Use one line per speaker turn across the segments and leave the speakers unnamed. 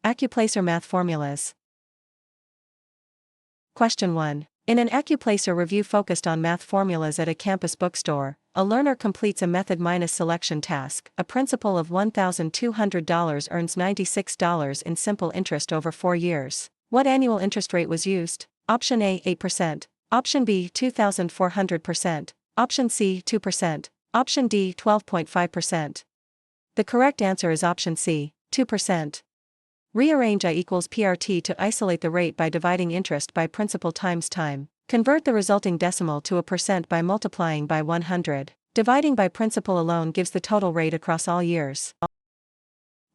Accuplacer math formulas. Question 1. In an Accuplacer review focused on math formulas at a campus bookstore, a learner completes a method minus selection task. A principal of $1,200 earns $96 in simple interest over 4 years. What annual interest rate was used? Option A, 8%. Option B, 2,400%. Option C, 2%. Option D, 12.5%. The correct answer is option C, 2%. Rearrange I equals PRT to isolate the rate by dividing interest by principal times time. Convert the resulting decimal to a percent by multiplying by 100. Dividing by principal alone gives the total rate across all years.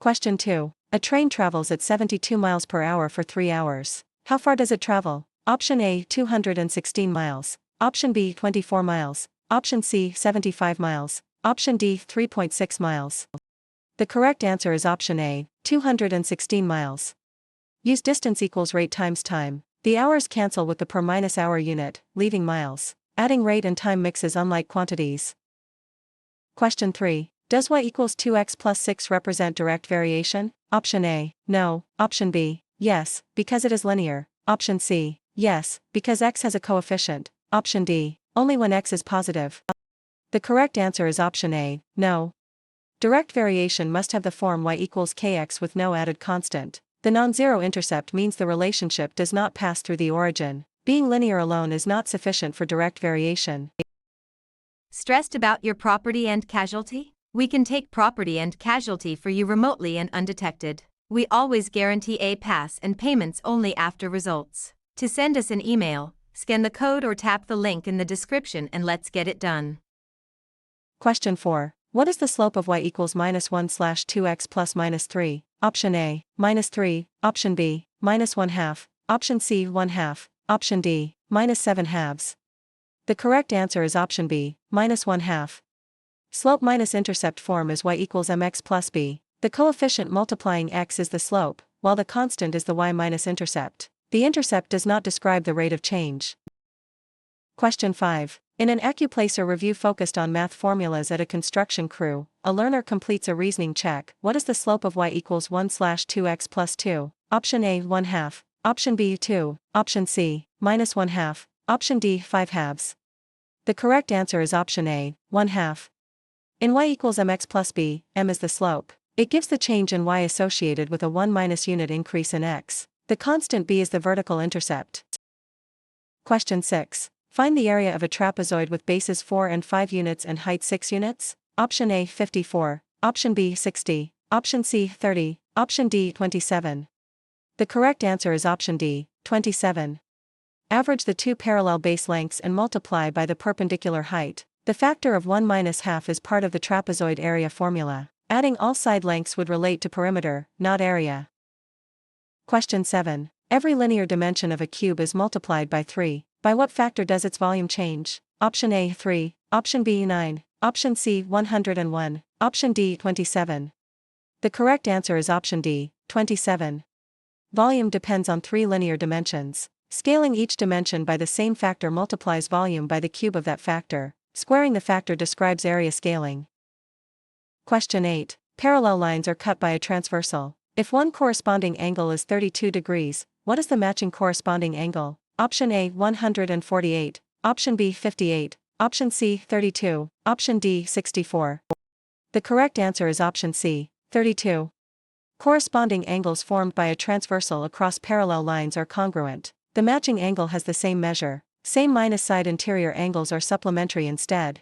Question 2. A train travels at 72 miles per hour for 3 hours. How far does it travel? Option A, 216 miles. Option B, 24 miles. Option C, 75 miles. Option D, 3.6 miles. The correct answer is option A, 216 miles. Use distance equals rate times time. The hours cancel with the per minus hour unit, leaving miles. Adding rate and time mixes unlike quantities. Question 3. Does y equals 2x plus 6 represent direct variation? Option A, no. Option B, yes, because it is linear. Option C, yes, because x has a coefficient. Option D, only when x is positive. The correct answer is option A, no. Direct variation must have the form y equals kx with no added constant. The non-zero intercept means the relationship does not pass through the origin. Being linear alone is not sufficient for direct variation.
Stressed about your property and casualty? We can take property and casualty for you remotely and undetected. We always guarantee a pass and payments only after results. To send us an email, scan the code or tap the link in the description and let's get it done.
Question 4. What is the slope of y equals minus 1 slash 2x plus minus 3? Option A, minus 3. Option B, minus 1/2. Option C, 1/2. Option D, minus 7/2. The correct answer is option B, minus 1/2. Slope minus intercept form is y equals mx plus b. The coefficient multiplying x is the slope, while the constant is the y minus intercept. The intercept does not describe the rate of change. Question 5. In an Accuplacer review focused on math formulas at a construction crew, a learner completes a reasoning check. What is the slope of y equals 1 slash 2x plus 2? Option A, 1/2. Option B, 2. Option C, minus 1/2. Option D, 5/2. The correct answer is option A, 1/2. In y equals mx plus b, m is the slope. It gives the change in y associated with a 1 minus unit increase in x. The constant b is the vertical intercept. Question 6. Find the area of a trapezoid with bases 4 and 5 units and height 6 units. Option A, 54. Option B, 60. Option C, 30. Option D, 27. The correct answer is option D, 27. Average the two parallel base lengths and multiply by the perpendicular height. The factor of 1 minus half is part of the trapezoid area formula. Adding all side lengths would relate to perimeter, not area. Question 7. Every linear dimension of a cube is multiplied by 3. By what factor does its volume change? Option A, 3. Option B, 9. Option C, 101. Option D, 27. The correct answer is option D, 27. Volume depends on 3 linear dimensions. Scaling each dimension by the same factor multiplies volume by the cube of that factor. Squaring the factor describes area scaling. Question 8. Parallel lines are cut by a transversal. If one corresponding angle is 32 degrees, what is the matching corresponding angle? Option A, 148. Option B, 58. Option C, 32. Option D, 64. The correct answer is option C, 32. Corresponding angles formed by a transversal across parallel lines are congruent. The matching angle has the same measure. Same minus side interior angles are supplementary instead.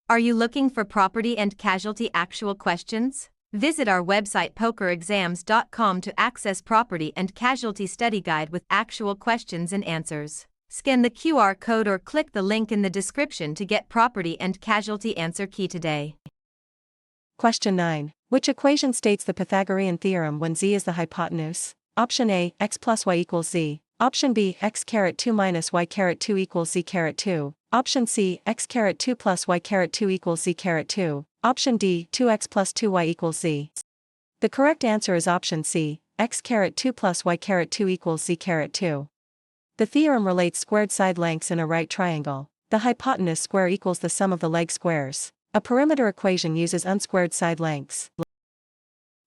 Are you looking for property and casualty actual questions? Visit our website pokerexams.com to access property and casualty study guide with actual questions and answers. Scan the QR code or click the link in the description to get property and casualty answer key today.
Question 9. Which equation states the Pythagorean theorem when z is the hypotenuse? Option A, x plus y equals z. Option B, x caret 2 minus y caret 2 equals z caret 2. Option C, x caret 2 plus y caret 2 equals z caret 2. Option D, 2x plus 2y equals z. The correct answer is option C, x caret 2 plus y caret 2 equals z caret 2. The theorem relates squared side lengths in a right triangle. The hypotenuse square equals the sum of the leg squares. A perimeter equation uses unsquared side lengths.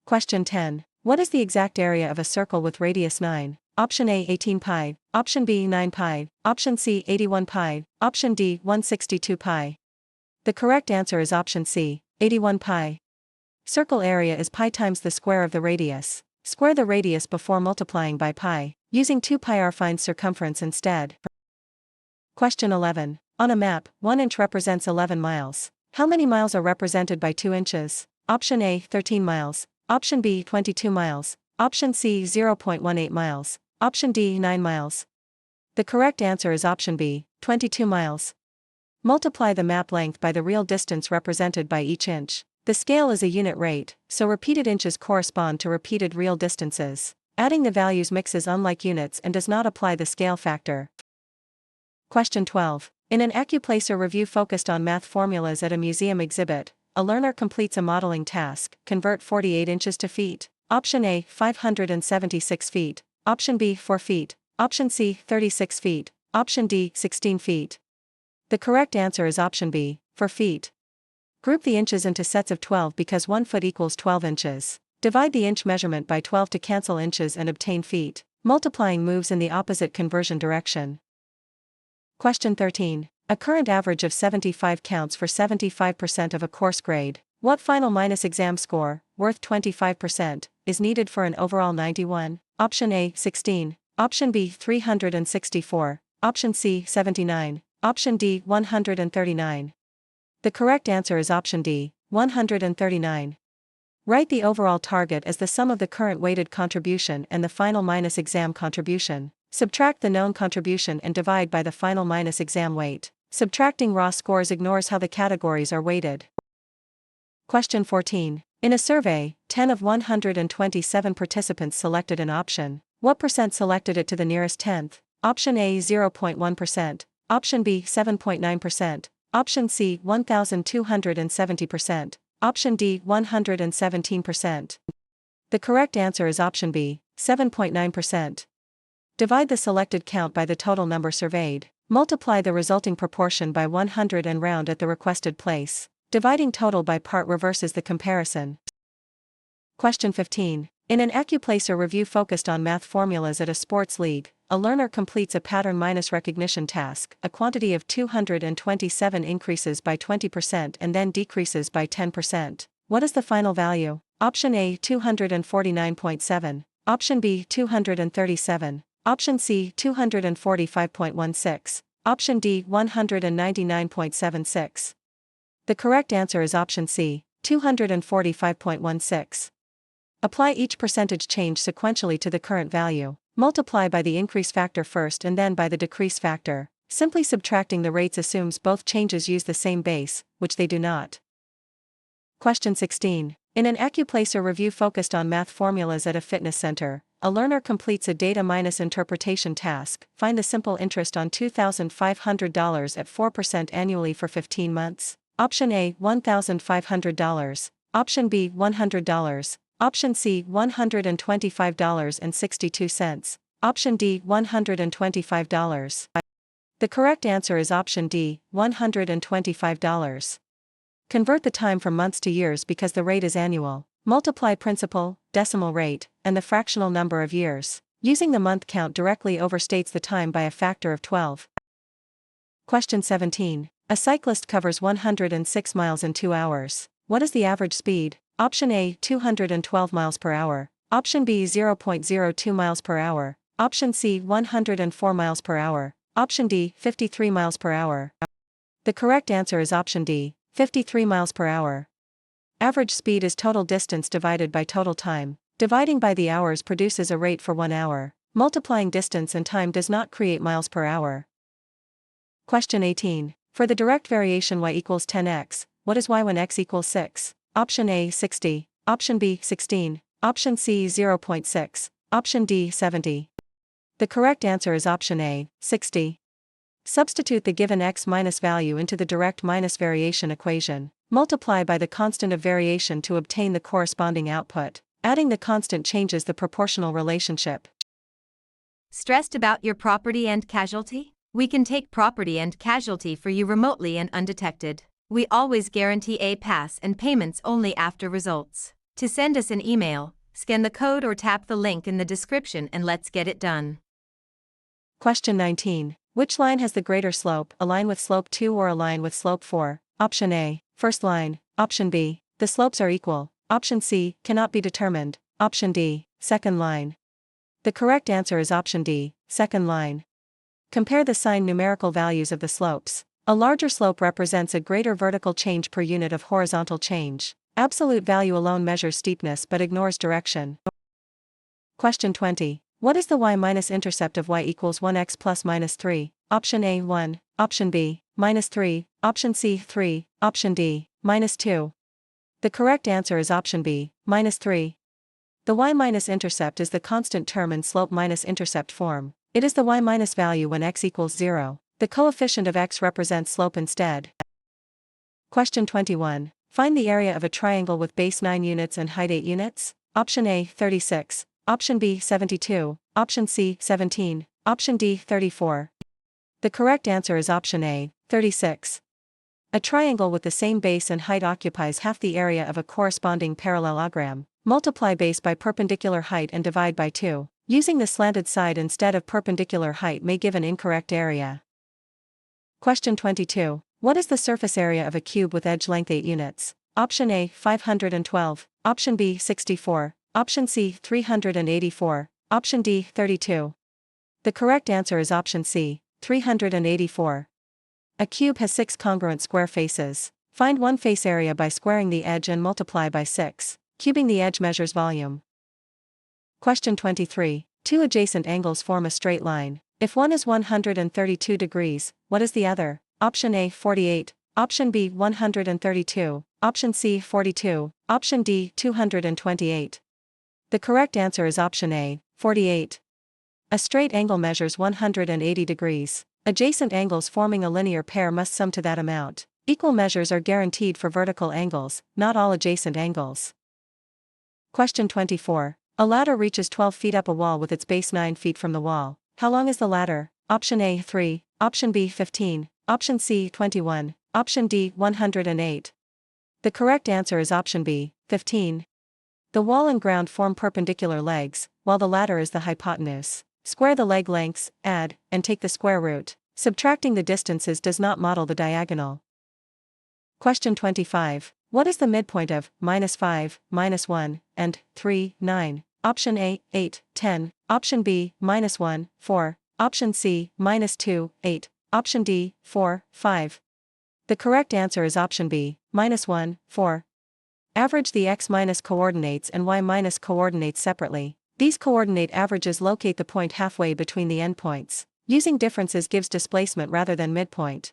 Question 10. What is the exact area of a circle with radius 9? Option A 18 pi, option B 9 pi, option C 81 pi, option D 162 pi. The correct answer is option C, 81 pi. Circle area is pi times the square of the radius. Square the radius before multiplying by pi. Using 2 pi r finds circumference instead. Question 11. On a map, 1 inch represents 11 miles. How many miles are represented by 2 inches? Option A 13 miles, option B 22 miles, option C 0.18 miles, option D 9 miles. The correct answer is option B, 22 miles. Multiply the map length by the real distance represented by each inch. The scale is a unit rate, so repeated inches correspond to repeated real distances. Adding the values mixes unlike units and does not apply the scale factor. Question 12. In an Accuplacer review focused on math formulas at a museum exhibit, a learner completes a modeling task: convert 48 inches to feet. Option A 576 feet, option B 4 feet, option C 36 feet, option D 16 feet. The correct answer is option B, 4 feet. Group the inches into sets of 12 because 1 foot equals 12 inches. Divide the inch measurement by 12 to cancel inches and obtain feet. Multiplying moves in the opposite conversion direction. Question 13. A current average of 75 counts for 75% of a course grade. What final minus exam score, worth 25%, is needed for an overall 91? Option A 16, option B 364, option C 79, option D 139. The correct answer is option D, 139. Write the overall target as the sum of the current weighted contribution and the final minus exam contribution. Subtract the known contribution and divide by the final minus exam weight. Subtracting raw scores ignores how the categories are weighted. Question 14. In a survey, 10 of 127 participants selected an option. What percent selected it to the nearest tenth? Option A 0.1%, option B 7.9%, option C 1,270%, option D 117%. The correct answer is option B, 7.9%. Divide the selected count by the total number surveyed. Multiply the resulting proportion by 100 and round at the requested place. Dividing total by part reverses the comparison. Question 15. In an Accuplacer review focused on math formulas at a sports league, a learner completes a pattern minus recognition task. A quantity of 227 increases by 20% and then decreases by 10%. What is the final value? Option A 249.7, option B 237, option C 245.16, option D 199.76. The correct answer is option C, 245.16. Apply each percentage change sequentially to the current value. Multiply by the increase factor first and then by the decrease factor. Simply subtracting the rates assumes both changes use the same base, which they do not. Question 16. In an Accuplacer review focused on math formulas at a fitness center, a learner completes a data minus interpretation task. Find the simple interest on $2,500 at 4% annually for 15 months. Option A $1,500, option B $100, option C $125.62, option D $125. The correct answer is option D, $125. Convert the time from months to years because the rate is annual. Multiply principal, decimal rate, and the fractional number of years. Using the month count directly overstates the time by a factor of 12. Question 17. A cyclist covers 106 miles in 2 hours. What is the average speed? Option A 212 miles per hour, option B 0.02 miles per hour, option C 104 miles per hour, option D 53 miles per hour. The correct answer is option D, 53 miles per hour. Average speed is total distance divided by total time. Dividing by the hours produces a rate for 1 hour. Multiplying distance and time does not create miles per hour. Question 18. For the direct variation y equals 10x, what is y when x equals 6? Option A 60, option B 16, option C 0.6, option D 70. The correct answer is option A, 60. Substitute the given x minus value into the direct minus variation equation. Multiply by the constant of variation to obtain the corresponding output. Adding the constant changes the proportional relationship.
Stressed about your property and casualty? We can take property and casualty for you remotely and undetected. We always guarantee a pass and payments only after results. To send us an email, Scan the code or tap the link in the description and let's get it done.
Question 19. Which line has the greater slope, a line with slope 2 or a line with slope 4? Option A, first line. Option B, the slopes are equal. Option C, cannot be determined. Option D, second line. The correct answer is option D, second line. Compare the sign numerical values of the slopes. A larger slope represents a greater vertical change per unit of horizontal change. Absolute value alone measures steepness but ignores direction. Question 20. What is the y-intercept of y equals 1x plus minus 3? Option A, 1. Option B, minus 3. Option C, 3. Option D, minus 2. The correct answer is option B, minus 3. The y-intercept is the constant term in slope-intercept form. It is the y- value when x equals 0. The coefficient of x represents slope instead. Question 21. Find the area of a triangle with base 9 units and height 8 units. Option A, 36. Option B, 72. Option C, 17. Option D, 34. The correct answer is option A, 36. A triangle with the same base and height occupies half the area of a corresponding parallelogram. Multiply base by perpendicular height and divide by 2. Using the slanted side instead of perpendicular height may give an incorrect area. Question 22. What is the surface area of a cube with edge length 8 units? Option A, 512. Option B, 64. Option C, 384. Option D, 32. The correct answer is option C, 384. A cube has 6 congruent square faces. Find one face area by squaring the edge and multiply by 6. Cubing the edge measures volume. Question 23. Two adjacent angles form a straight line. If one is 132 degrees, what is the other? Option A, 48. Option B, 132. Option C, 42. Option D, 228. The correct answer is option A, 48. A straight angle measures 180 degrees. Adjacent angles forming a linear pair must sum to that amount. Equal measures are guaranteed for vertical angles, not all adjacent angles. Question 24. A ladder reaches 12 feet up a wall with its base 9 feet from the wall. How long is the ladder? Option A, 3. Option B, 15. Option C, 21. Option D, 108. The correct answer is option B, 15. The wall and ground form perpendicular legs, while the ladder is the hypotenuse. Square the leg lengths, add, and take the square root. Subtracting the distances does not model the diagonal. Question 25. What is the midpoint of -5, -1, and 3, 9? Option A, 8, 10. Option B, -1, 4. Option C, -2, 8. Option D, 4, 5. The correct answer is option B, -1, 4. Average the x- coordinates and y- coordinates separately. These coordinate averages locate the point halfway between the endpoints. Using differences gives displacement rather than midpoint.